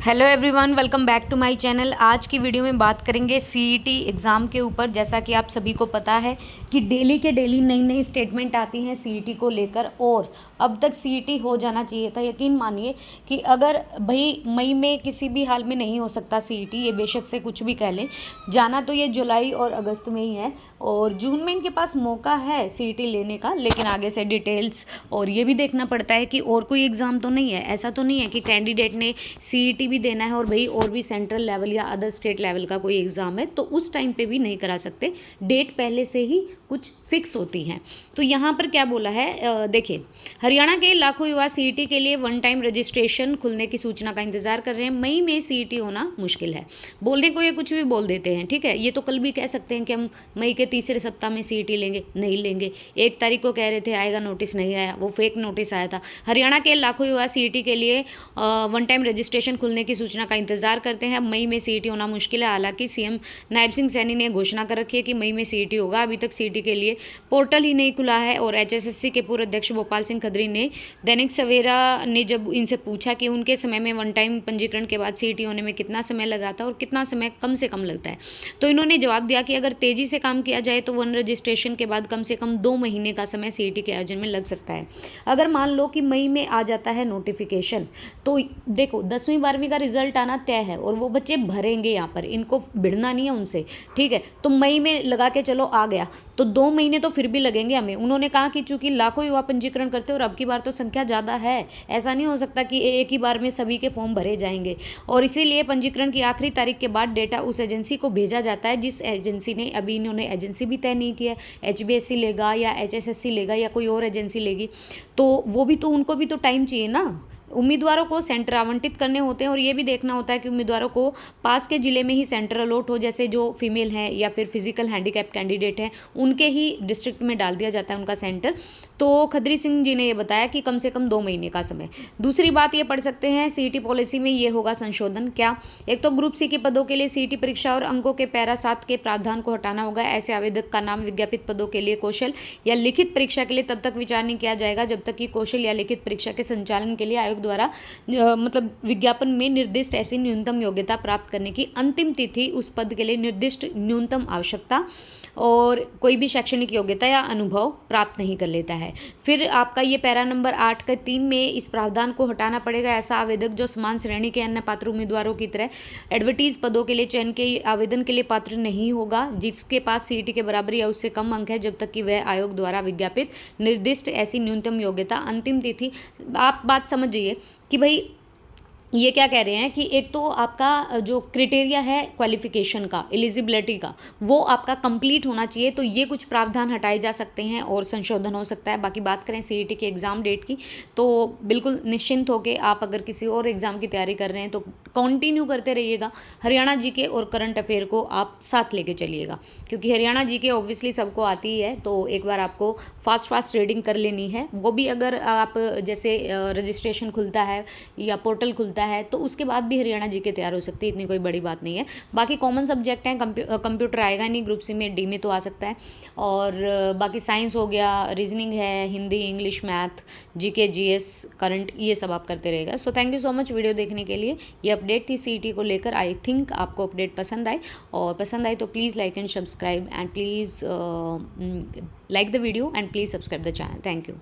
Hello everyone, welcome back to my channel. आज की video में बात करेंगे सीईटी एग्ज़ाम के ऊपर। जैसा कि आप सभी को पता है कि डेली के डेली नई नई स्टेटमेंट आती हैं सीईटी को लेकर, और अब तक सीईटी हो जाना चाहिए था। यकीन मानिए कि अगर भाई मई में किसी भी हाल में नहीं हो सकता सीईटी, ये बेशक से कुछ भी कह लें, जाना तो ये जुलाई और अगस्त में ही है, और जून में इनके पास मौका है सीईटी लेने का। लेकिन आगे से डिटेल्स और ये भी देखना पड़ता है कि और कोई एग्ज़ाम तो नहीं है। ऐसा तो नहीं है कि कैंडिडेट ने सीईटी भी देना है और भाई और भी सेंट्रल लेवल या अदर स्टेट लेवल का कोई एग्ज़ाम है तो उस टाइम पे भी नहीं करा सकते। डेट पहले से ही कुछ फिक्स होती हैं। तो यहाँ पर क्या बोला है, देखिए, हरियाणा के लाखों युवा सीईटी के लिए वन टाइम रजिस्ट्रेशन खुलने की सूचना का इंतजार कर रहे हैं। मई में सीईटी होना मुश्किल है। बोलने को ये कुछ भी बोल देते हैं, ठीक है। ये तो कल भी कह सकते हैं कि हम मई के तीसरे सप्ताह में सीईटी लेंगे, नहीं लेंगे। 1 तारीख को कह रहे थे आएगा, नोटिस नहीं आया, वो फेक नोटिस आया था। हरियाणा के लाखों युवा सीईटी के लिए वन टाइम रजिस्ट्रेशन खुलने की सूचना का इंतजार करते हैं। मई में सीईटी होना मुश्किल है। हालांकि सीएम नायब सिंह सैनी ने घोषणा कर रखी है कि मई में सीईटी होगा। अभी तक सीईटी के लिए पोर्टल ही नहीं खुला है। और एचएसएससी के पूर्व अध्यक्ष गोपाल सिंह खत्री ने दैनिक सवेरा ने जब इनसे पूछा कि उनके समय में वन टाइम पंजीकरण के बाद सीईटी होने में कितना समय लगा था और कितना समय कम से कम लगता है, तो इन्होंने जवाब दिया कि अगर तेजी से काम किया जाए तो वन रजिस्ट्रेशन के बाद कम से कम 2 महीने का समय सीईटी के आयोजन में लग सकता है। अगर मान लो कि मई में आ जाता है नोटिफिकेशन, तो देखो 10वीं 12वीं का रिजल्ट आना तय है और वो बच्चे भरेंगे, यहाँ पर इनको भिड़ना नहीं है उनसे, ठीक है। तो मई में लगा के चलो आ गया, तो 2 महीने तो फिर भी लगेंगे हमें। उन्होंने कहा कि चूंकि लाखों युवा पंजीकरण करते हैं और अब की बार तो संख्या ज़्यादा है, ऐसा नहीं हो सकता कि एक ही बार में सभी के फॉर्म भरे जाएंगे, और इसीलिए पंजीकरण की आखिरी तारीख के बाद डेटा उस एजेंसी को भेजा जाता है जिस एजेंसी ने, अभी इन्होंने एजेंसी भी तय नहीं किया, एचबीएससी लेगा या एचएसएससी लेगा या कोई और एजेंसी लेगी, तो वो भी तो, उनको भी तो टाइम चाहिए ना। उम्मीदवारों को सेंटर आवंटित करने होते हैं और ये भी देखना होता है कि उम्मीदवारों को पास के ज़िले में ही सेंटर अलॉट हो। जैसे जो फीमेल हैं या फिर फिजिकल हैंडीकैप कैंडिडेट हैं, उनके ही डिस्ट्रिक्ट में डाल दिया जाता है उनका सेंटर। तो खत्री सिंह जी ने ये बताया कि कम से कम 2 महीने का समय। दूसरी बात ये पढ़ सकते हैं, सीईटी पॉलिसी में ये होगा संशोधन। क्या? एक तो ग्रुप सी के पदों के लिए सीईटी परीक्षा और अंकों के पैरा 7 के प्रावधान को हटाना होगा। ऐसे आवेदक का नाम विज्ञापित पदों के लिए कौशल या लिखित परीक्षा के लिए तब तक विचार नहीं किया जाएगा जब तक कि कौशल या लिखित परीक्षा के संचालन के लिए आयोग द्वारा मतलब विज्ञापन में निर्दिष्ट ऐसी न्यूनतम योग्यता प्राप्त करने की अंतिम तिथि, उस पद के लिए निर्दिष्ट न्यूनतम आवश्यकता और कोई भी शैक्षणिक योग्यता या अनुभव प्राप्त नहीं कर लेता है। फिर आपका ये पैरा नंबर 8 के 3 में इस प्रावधान को हटाना पड़ेगा। ऐसा आवेदक जो समान श्रेणी के अन्य पात्र उम्मीदवारों की तरह एडवर्टीज पदों के लिए चयन के आवेदन के लिए पात्र नहीं होगा, जिसके पास सीईटी के बराबर या उससे कम अंक है, जब तक कि वह आयोग द्वारा विज्ञापित निर्दिष्ट ऐसी न्यूनतम योग्यता अंतिम तिथि। आप बात समझिए कि भाई ये क्या कह रहे हैं कि एक तो आपका जो क्राइटेरिया है क्वालिफिकेशन का, एलिजिबिलिटी का, वो आपका कंप्लीट होना चाहिए। तो ये कुछ प्रावधान हटाए जा सकते हैं और संशोधन हो सकता है। बाकी बात करें सीईटी के एग्ज़ाम डेट की, तो बिल्कुल निश्चिंत होकर आप अगर किसी और एग्ज़ाम की तैयारी कर रहे हैं तो कंटिन्यू करते रहिएगा। हरियाणा जीके और करंट अफेयर को आप साथ लेके चलिएगा, क्योंकि हरियाणा जीके ऑब्वियसली सबको आती ही है, तो एक बार आपको फास्ट रीडिंग कर लेनी है। वो भी अगर आप जैसे रजिस्ट्रेशन खुलता है या पोर्टल खुलता है तो उसके बाद भी हरियाणा जीके तैयार हो सकती है, इतनी कोई बड़ी बात नहीं है। बाकी कॉमन सब्जेक्ट हैं, कंप्यूटर आएगा नहीं, ग्रुप सी में डी में तो आ सकता है, और बाकी साइंस हो गया, रीजनिंग है, Hindi, English, math, GK, GS, current, ये सब आप करते रहेगा। So thank you so much video देखने के लिए। ये अपडेट थी सीईटी को लेकर। आई थिंक आपको अपडेट पसंद आई, और पसंद आई तो please like and subscribe, and please like the video and please subscribe the channel. Thank you.